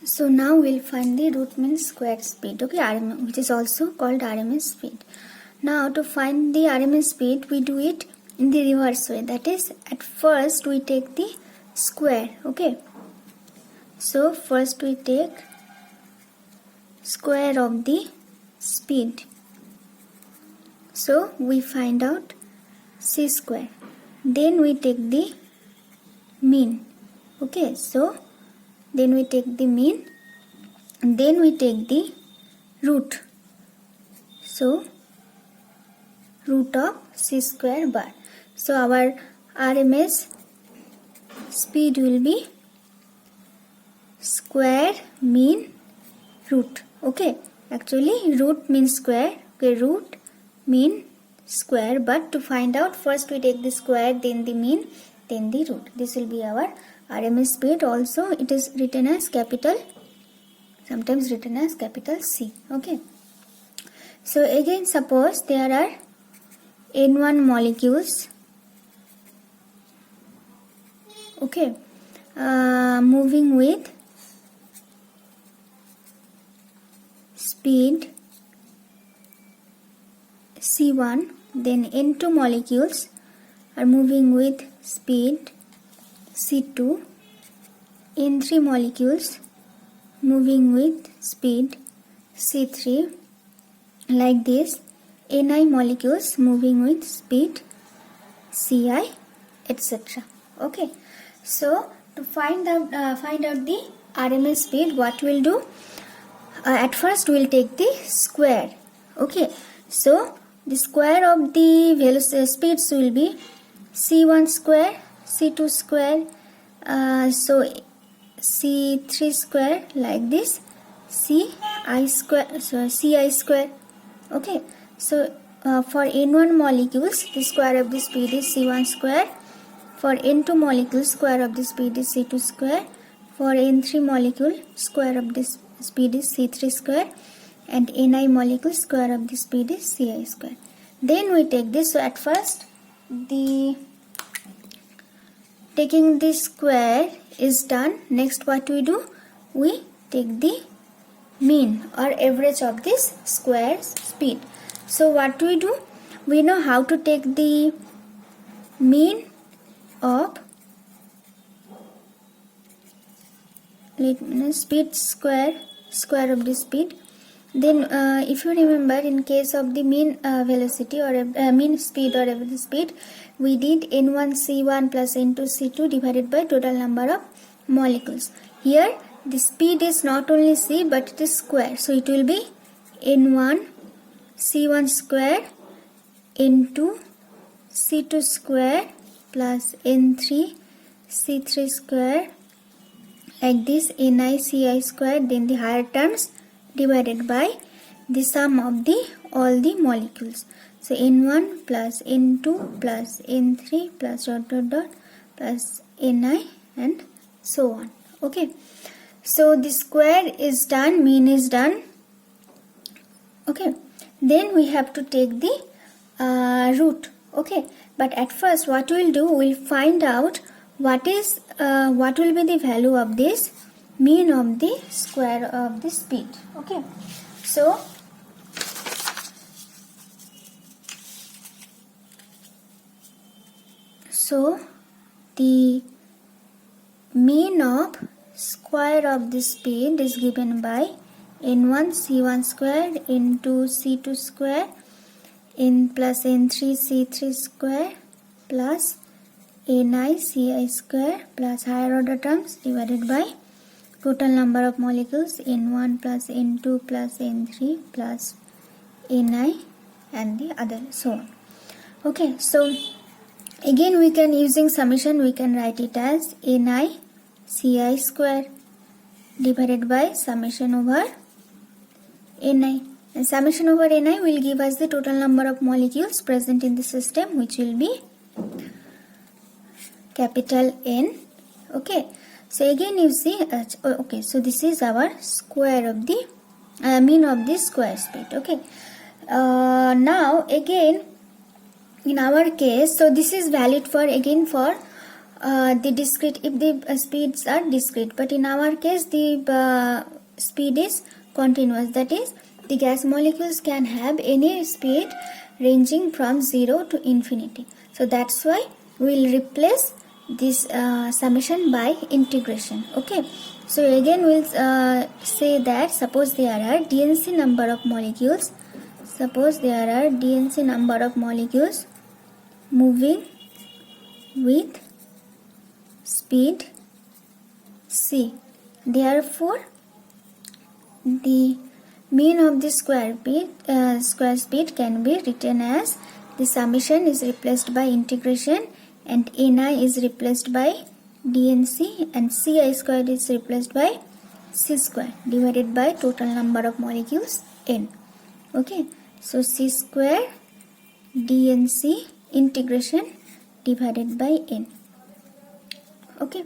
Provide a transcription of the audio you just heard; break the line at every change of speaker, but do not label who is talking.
So now we'll find the root mean square speed, okay, RMS, which is also called RMS speed. Now to find the RMS speed, we do it in the reverse way. That is, at first we take the square, okay. So first we take square of the speed. So we find out c square. Then we take the mean, okay. So then we take the mean, and then we take the root. So root of c square bar. So our RMS speed will be square mean root, okay. Actually root means square, okay, root mean square, but to find out, first we take the square, then the mean, then the root. This will be our RMS speed. Also it is written as capital, sometimes written as capital C, okay. So again, suppose there are N1 molecules, okay, moving with speed C1, then N2 molecules are moving with speed C2, N3 molecules moving with speed C3, like this, Ni molecules moving with speed Ci, etc. Okay. So to find out the RMS speed, what we'll do? At first we'll take the square, okay. So the square of the velocity speeds will be C1 square, C2 square, so C3 square, like this, Ci square, so Ci square, okay. So for N1 molecules, the square of the speed is C1 square. For N2 molecules, square of the speed is C2 square. For N3 molecule, square of this speed is C3 square, and Ni molecule, square of the speed is Ci square. Then we take this. So at first the taking the square is done. Next what we do? We take the mean or average of this square speed. So what we do? We know how to take the mean of speed square of the speed. Then if you remember, in case of the mean velocity or mean speed or average speed, we did N1 C1 plus N2 C2 divided by total number of molecules. Here the speed is not only C but it is square, so it will be N1 C1 square N2 C2 square plus N3 C3 square, like this, Ni Ci square, then the higher terms divided by the sum of the all the molecules. So N1 plus N2 plus N3 plus dot dot dot plus Ni and so on, okay. So the square is done, mean is done, okay. Then we have to take the root, okay. But at first what we'll do, we'll find out what will be the value of this mean of the square of the speed, okay. So the mean of square of the speed is given by N1 C1 square into C2 square N plus N3 C3 square plus Ni Ci square plus higher order terms divided by total number of molecules N1 plus N2 plus N3 plus Ni and the other, so on, okay. So again we can, using summation, we can write it as Ni Ci square divided by summation over Ni, and summation over Ni will give us the total number of molecules present in the system, which will be capital N, okay. So again you see, okay, so this is our square of the mean of the square speed, okay. Now again in our case, so this is valid for again for the discrete, if the speeds are discrete, but in our case the speed is continuous. That is, the gas molecules can have any speed ranging from 0 to infinity. So that's why we will replace this summation by integration. Okay, so again we'll say that suppose there are DNC number of molecules, moving with speed c. Therefore, the mean of the square speed can be written as the summation is replaced by integration, and Ni is replaced by dNc, and Ci squared is replaced by c square divided by total number of molecules n. Okay, so c square dNc integration divided by n. Okay.